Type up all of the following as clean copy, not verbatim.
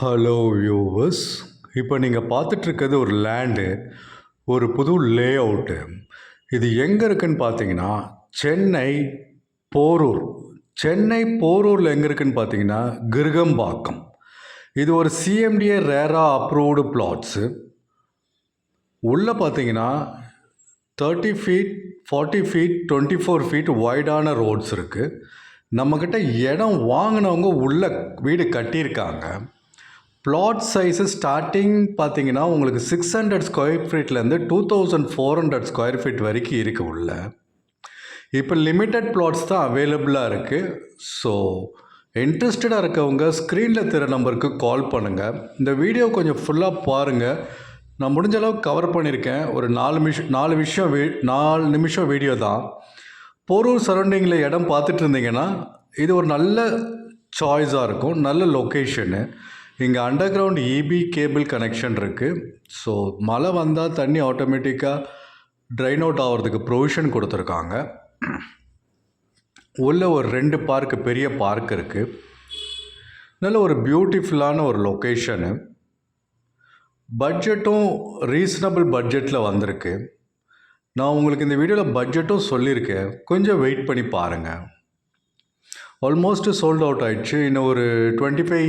Hello viewers. இப்போ நீங்கள் பார்த்துட்ருக்கிறது ஒரு லேண்டு, ஒரு புது லே அவுட்டு. இது எங்கே இருக்குன்னு பார்த்தீங்கன்னா சென்னை போரூர். சென்னை போரூரில் எங்கே இருக்குன்னு பார்த்தீங்கன்னா கிருகம்பாக்கம். இது ஒரு சிஎம்டிஏ ரேரா அப்ரூவ்டு பிளாட்ஸு. உள்ளே பார்த்தீங்கன்னா 30 ஃபீட் 40 ஃபீட் 24 ஃபீட் வைடான ரோட்ஸ் இருக்குது. நம்மக்கிட்ட இடம் வாங்கினவங்க உள்ள வீடு கட்டியிருக்காங்க. பிளாட் சைஸு ஸ்டார்டிங் பார்த்தீங்கன்னா உங்களுக்கு 600 ஸ்கொயர் ஃபீட்லேருந்து 2400 ஸ்கொயர் ஃபீட் வரைக்கும் இருக்குது உள்ள. இப்போ லிமிட்டட் பிளாட்ஸ் தான் அவைலபிளாக இருக்குது. ஸோ இன்ட்ரெஸ்டடாக இருக்கவங்க ஸ்க்ரீனில் தெரிய நம்பருக்கு கால் பண்ணுங்கள். இந்த வீடியோ கொஞ்சம் ஃபுல்லாக பாருங்கள். நான் முடிஞ்ச அளவுக்கு கவர் பண்ணியிருக்கேன். ஒரு 4 நிமிஷம் வீடியோ தான். போரூர் சரௌண்டிங்கில் இடம் பார்த்துட்டு இருந்தீங்கன்னா இது ஒரு நல்ல சாய்ஸாக இருக்கும். நல்ல லொக்கேஷனு. இங்கே under ground EB cable connection இருக்குது. ஸோ மழை வந்தால் தண்ணி ஆட்டோமேட்டிக்காக ட்ரைன் அவுட் ஆகிறதுக்கு ப்ரொவிஷன் கொடுத்துருக்காங்க. உள்ள ஒரு 2 பார்க்கு, பெரிய பார்க் இருக்குது. நல்ல ஒரு பியூட்டிஃபுல்லான ஒரு லொக்கேஷனு. பட்ஜெட்டும் ரீசனபிள் பட்ஜெட்டில் வந்திருக்கு. நான் உங்களுக்கு இந்த வீடியோவில் பட்ஜெட்டும் சொல்லியிருக்கேன். கொஞ்சம் வெயிட் பண்ணி பாருங்கள். ஆல்மோஸ்ட் சோல்ட் அவுட் ஆகிடுச்சு. இன்னும் ஒரு 25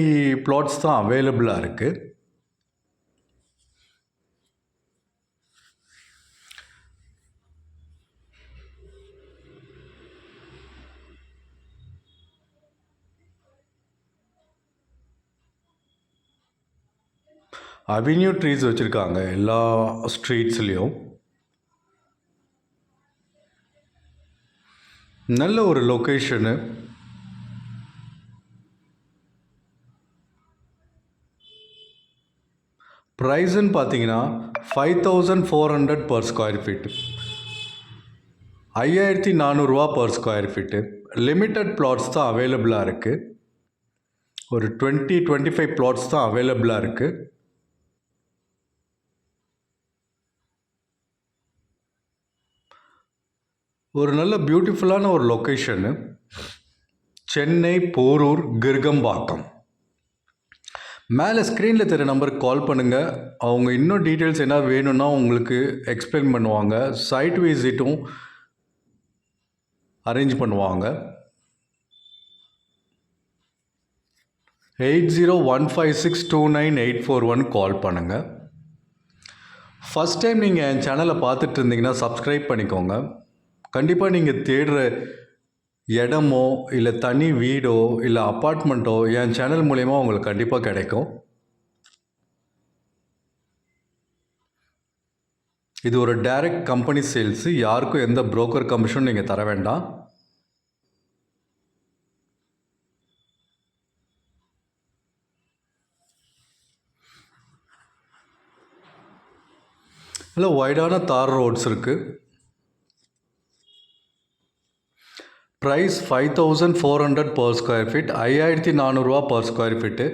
பிளாட்ஸ் தான் அவைலபிளாக இருக்குது. அவென்யூ ட்ரீஸ் வச்சுருக்காங்க எல்லா ஸ்ட்ரீட்ஸ்லேயும். நல்ல ஒரு லொக்கேஷனு. ப்ரைஸுன்னு பார்த்தீங்கன்னா 5400 per square feet, 5400 per square feet. Limited plots தான் அவைலபிளாக இருக்குது. ஒரு 25 பிளாட்ஸ் தான் அவைலபிளாக இருக்குது. ஒரு நல்ல பியூட்டிஃபுல்லான ஒரு லொக்கேஷனு. சென்னை போரூர் கிருகம்பாக்கம். மேலே ஸ்க்ரீனில் தெரிய நம்பருக்கு கால் பண்ணுங்கள். அவங்க இன்னும் டீட்டெயில்ஸ் என்ன வேணும்னா உங்களுக்கு எக்ஸ்பிளைன் பண்ணுவாங்க. சைட் விசிட்டும் அரேஞ்ச் பண்ணுவாங்க. 8015629841 கால் பண்ணுங்கள். ஃபஸ்ட் டைம் நீங்கள் என் சேனலை பார்த்துட்டு இருந்தீங்கன்னா சப்ஸ்கிரைப் பண்ணிக்கோங்க. கண்டிப்பாக நீங்கள் தேடுற இடமோ இல்லை தனி வீடோ இல்லை அப்பார்ட்மெண்ட்டோ என் சேனல் மூலயமா உங்களுக்கு கண்டிப்பாக கிடைக்கும். இது ஒரு டைரக்ட் கம்பெனி சேல்ஸு. யாருக்கும் எந்த புரோக்கர் கமிஷனும் நீங்கள் தர வேண்டாம். இல்லை வைடான தார் ரோட்ஸ் இருக்குது. Price 5400 per square feet, 5400 per square feet.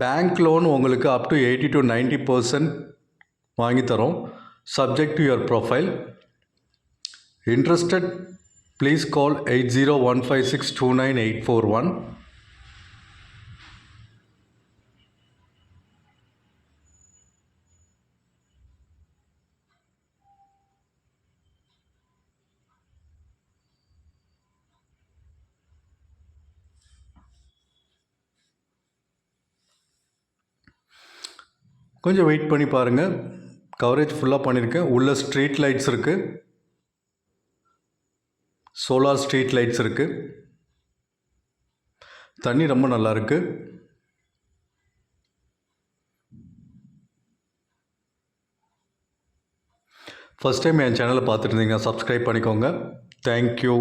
Bank loan உங்களுக்கு அப் டு 80 to 90% வாங்கி தரோம், subject to your profile. Interested please call 8015629841. கொஞ்சம் வெயிட் பண்ணி பாருங்கள். கவரேஜ் ஃபுல்லாக பண்ணியிருக்கேன். உள்ள ஸ்ட்ரீட் லைட்ஸ் இருக்குது, சோலார் ஸ்ட்ரீட் லைட்ஸ் இருக்குது. தண்ணி ரொம்ப நல்லா இருக்குது. ஃபஸ்ட் டைம் என் சேனலை பார்த்துட்டு இருந்தீங்கன்னா சப்ஸ்கிரைப் பண்ணிக்கோங்க. தேங்க்யூ.